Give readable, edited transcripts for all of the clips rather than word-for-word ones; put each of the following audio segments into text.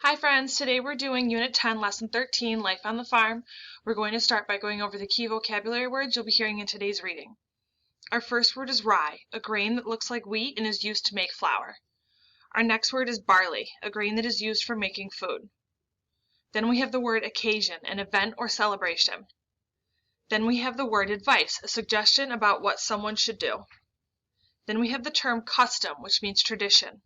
Hi friends, today we're doing Unit 10, Lesson 13, Life on the Farm. We're going to start by going over the key vocabulary words you'll be hearing in today's reading. Our first word is rye, a grain that looks like wheat and is used to make flour. Our next word is barley, a grain that is used for making food. Then we have the word occasion, an event or celebration. Then we have the word advice, a suggestion about what someone should do. Then we have the term custom, which means tradition.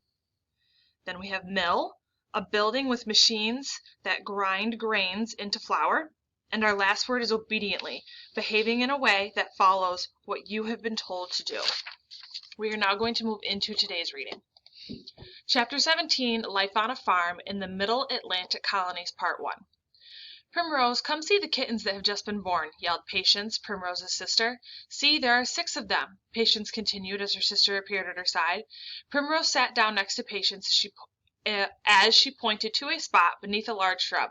Then we have mill, a building with machines that grind grains into flour. And our last word is obediently, behaving in a way that follows what you have been told to do. We are now going to move into today's reading. Chapter 17, Life on a Farm in the Middle Atlantic Colonies, Part 1. Primrose, come see the kittens that have just been born, yelled Patience, Primrose's sister. See, there are 6 of them, Patience continued as her sister appeared at her side. Primrose sat down next to Patience as she pointed to a spot beneath a large shrub,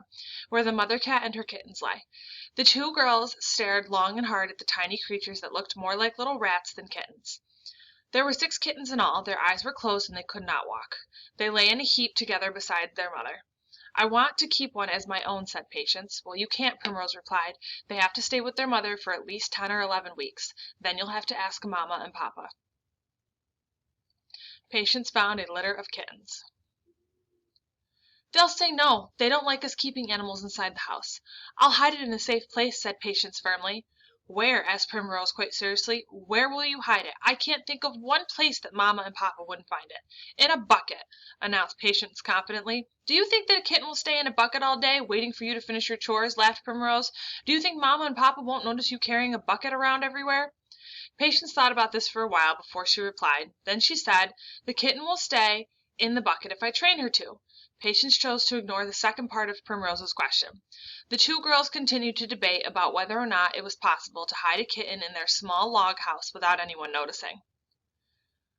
where the mother cat and her kittens lay. The 2 girls stared long and hard at the tiny creatures that looked more like little rats than kittens. There were 6 kittens in all. Their eyes were closed and they could not walk. They lay in a heap together beside their mother. I want to keep one as my own, said Patience. Well, you can't, Primrose replied. They have to stay with their mother for at least 10 or 11 weeks. Then you'll have to ask Mama and Papa. Patience found a litter of kittens. They'll say no. They don't like us keeping animals inside the house. I'll hide it in a safe place, said Patience firmly. Where? asked Primrose quite seriously. Where will you hide it? I can't think of one place that Mama and Papa wouldn't find it. In a bucket, announced Patience confidently. Do you think that a kitten will stay in a bucket all day, waiting for you to finish your chores? Laughed Primrose. Do you think Mama and Papa won't notice you carrying a bucket around everywhere? Patience thought about this for a while before she replied. Then she said, the kitten will stay in the bucket if I train her to. Patience chose to ignore the second part of Primrose's question. The 2 girls continued to debate about whether or not it was possible to hide a kitten in their small log house without anyone noticing.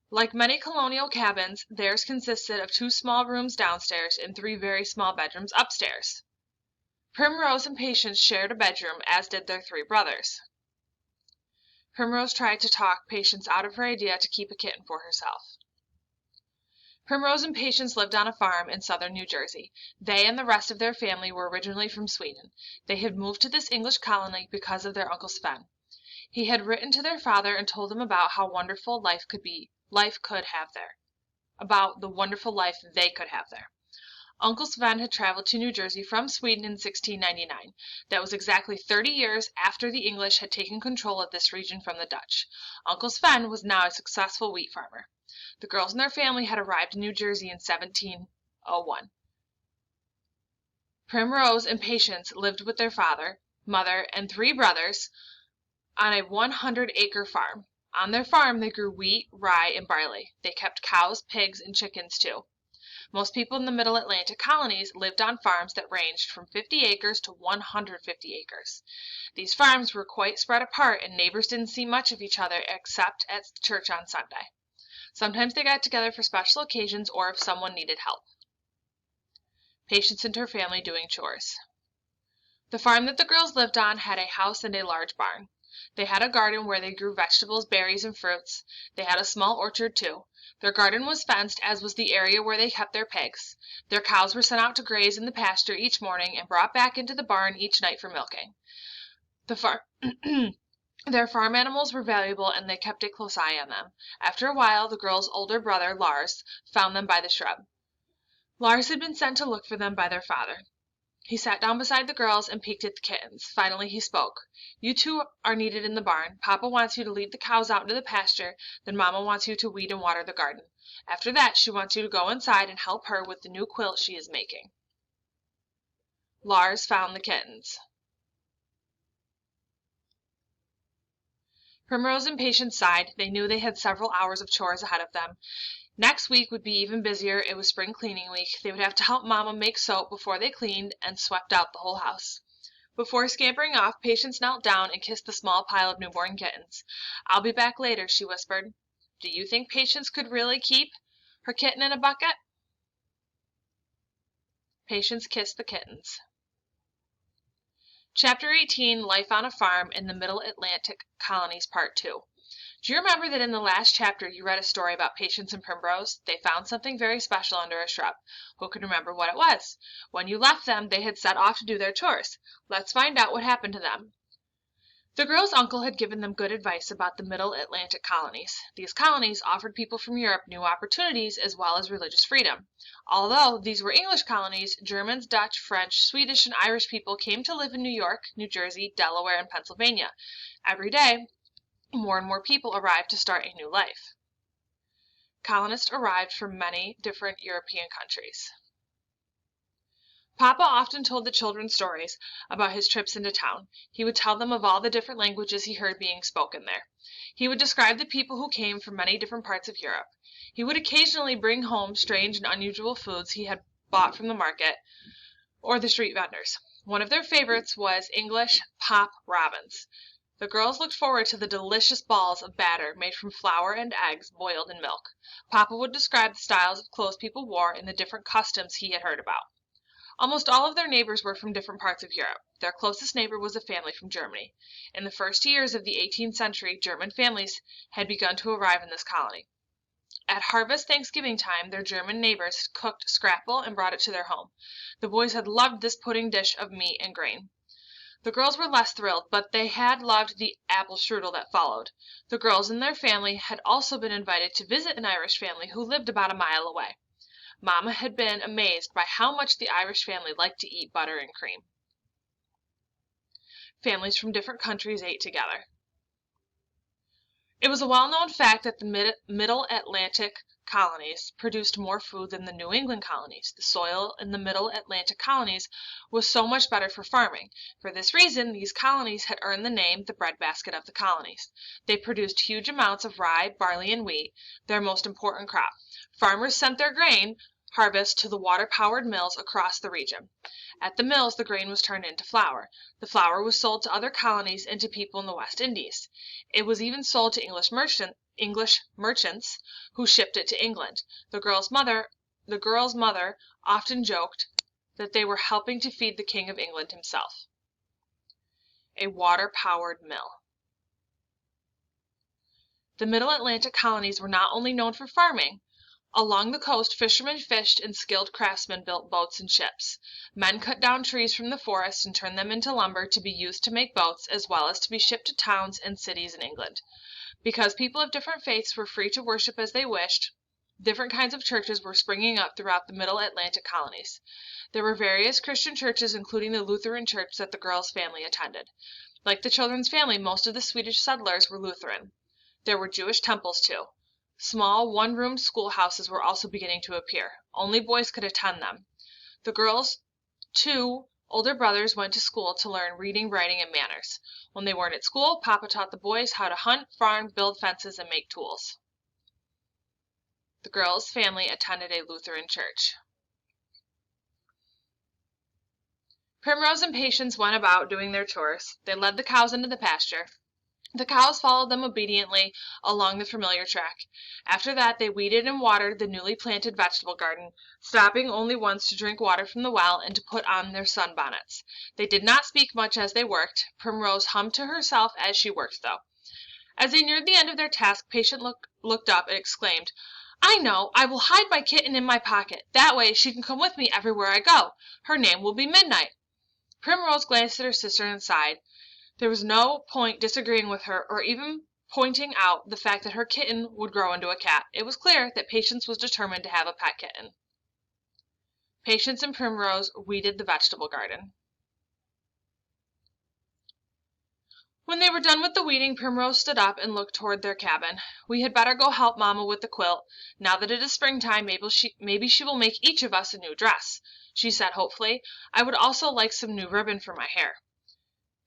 Like many colonial cabins, theirs consisted of 2 small rooms downstairs and 3 very small bedrooms upstairs. Primrose and Patience shared a bedroom, as did their 3 brothers. Primrose tried to talk Patience out of her idea to keep a kitten for herself. Primrose and Patience lived on a farm in southern New Jersey. They and the rest of their family were originally from Sweden. They had moved to this English colony because of their Uncle Sven. He had written to their father and told them about how wonderful life could have there. About the wonderful life they could have there. Uncle Sven had traveled to New Jersey from Sweden in 1699. That was exactly 30 years after the English had taken control of this region from the Dutch. Uncle Sven was now a successful wheat farmer. The girls and their family had arrived in New Jersey in 1701. Primrose and Patience lived with their father, mother, and 3 brothers on a 100-acre farm. On their farm, they grew wheat, rye, and barley. They kept cows, pigs, and chickens, too. Most people in the Middle Atlantic colonies lived on farms that ranged from 50 acres to 150 acres. These farms were quite spread apart, and neighbors didn't see much of each other except at church on Sunday. Sometimes they got together for special occasions or if someone needed help. Patience and her family doing chores. The farm that the girls lived on had a house and a large barn. They had a garden where they grew vegetables, berries, and fruits. They had a small orchard, too. Their garden was fenced, as was the area where they kept their pigs. Their cows were sent out to graze in the pasture each morning and brought back into the barn each night for milking. Their farm animals were valuable, and they kept a close eye on them. After a while, the girls' older brother, Lars, found them by the shrub. Lars had been sent to look for them by their father. He sat down beside the girls and peeked at the kittens. Finally he spoke. You 2 are needed in the barn. Papa wants you to lead the cows out into the pasture, then Mama wants you to weed and water the garden. After that, she wants you to go inside and help her with the new quilt she is making. Lars found the kittens. Primrose and Patience sighed. They knew they had several hours of chores ahead of them. Next week would be even busier. It was spring cleaning week. They would have to help Mama make soap before they cleaned and swept out the whole house. Before scampering off, Patience knelt down and kissed the small pile of newborn kittens. I'll be back later, she whispered. Do you think Patience could really keep her kitten in a bucket? Patience kissed the kittens. Chapter 18, Life on a Farm in the Middle Atlantic Colonies, Part 2. Do you remember that in the last chapter you read a story about Patience and Primrose? They found something very special under a shrub. Who can remember what it was? When you left them, they had set off to do their chores. Let's find out what happened to them. The girls' uncle had given them good advice about the Middle Atlantic colonies. These colonies offered people from Europe new opportunities as well as religious freedom. Although these were English colonies, Germans, Dutch, French, Swedish, and Irish people came to live in New York, New Jersey, Delaware, and Pennsylvania. Every day, more and more people arrived to start a new life. Colonists arrived from many different European countries. Papa often told the children stories about his trips into town. He would tell them of all the different languages he heard being spoken there. He would describe the people who came from many different parts of Europe. He would occasionally bring home strange and unusual foods he had bought from the market or the street vendors. One of their favorites was English pop robins. The girls looked forward to the delicious balls of batter made from flour and eggs boiled in milk. Papa would describe the styles of clothes people wore and the different customs he had heard about. Almost all of their neighbors were from different parts of Europe. Their closest neighbor was a family from Germany. In the first years of the 18th century, German families had begun to arrive in this colony. At harvest Thanksgiving time, their German neighbors cooked scrapple and brought it to their home. The boys had loved this pudding dish of meat and grain. The girls were less thrilled, but they had loved the apple strudel that followed. The girls and their family had also been invited to visit an Irish family who lived about a mile away. Mama had been amazed by how much the Irish family liked to eat butter and cream. Families from different countries ate together. It was a well-known fact that the Middle Atlantic colonies produced more food than the New England colonies. The soil in the Middle Atlantic colonies was so much better for farming. For this reason, these colonies had earned the name the breadbasket of the colonies. They produced huge amounts of rye, barley, and wheat, their most important crop. Farmers sent their grain harvest to the water-powered mills across the region. At the mills, the grain was turned into flour. The flour was sold to other colonies and to people in the West Indies. It was even sold to English merchants who shipped it to England. The girl's mother often joked that they were helping to feed the King of England himself. A water-powered mill. The Middle Atlantic colonies were not only known for farming. Along the coast, fishermen fished and skilled craftsmen built boats and ships. Men cut down trees from the forest and turned them into lumber to be used to make boats, as well as to be shipped to towns and cities in England. Because people of different faiths were free to worship as they wished, different kinds of churches were springing up throughout the Middle Atlantic colonies. There were various Christian churches, including the Lutheran church that the girls' family attended. Like the children's family, most of the Swedish settlers were Lutheran. There were Jewish temples, too. Small, one-room schoolhouses were also beginning to appear. Only boys could attend them. The girls' two older brothers went to school to learn reading, writing, and manners. When they weren't at school, Papa taught the boys how to hunt, farm, build fences, and make tools. The girls' family attended a Lutheran church. Primrose and Patience went about doing their chores. They led the cows into the pasture. The cows followed them obediently along the familiar track. After that, they weeded and watered the newly planted vegetable garden, stopping only once to drink water from the well and to put on their sunbonnets. They did not speak much as they worked. Primrose hummed to herself as she worked, though. As they neared the end of their task, Patience looked up and exclaimed, "I know! I will hide my kitten in my pocket. That way she can come with me everywhere I go. Her name will be Midnight." Primrose glanced at her sister and sighed. There was no point disagreeing with her or even pointing out the fact that her kitten would grow into a cat. It was clear that Patience was determined to have a pet kitten. Patience and Primrose weeded the vegetable garden. When they were done with the weeding, Primrose stood up and looked toward their cabin. "We had better go help Mamma with the quilt. Now that it is springtime, maybe she will make each of us a new dress," she said hopefully. "I would also like some new ribbon for my hair."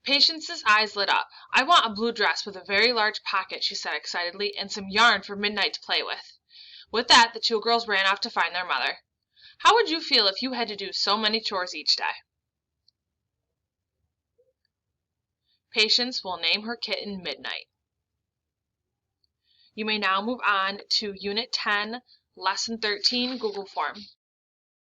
Patience's eyes lit up. "I want a blue dress with a very large pocket," she said excitedly, "and some yarn for Midnight to play with." With that, the two girls ran off to find their mother. How would you feel if you had to do so many chores each day? Patience will name her kitten Midnight. You may now move on to Unit 10, Lesson 13, Google Form.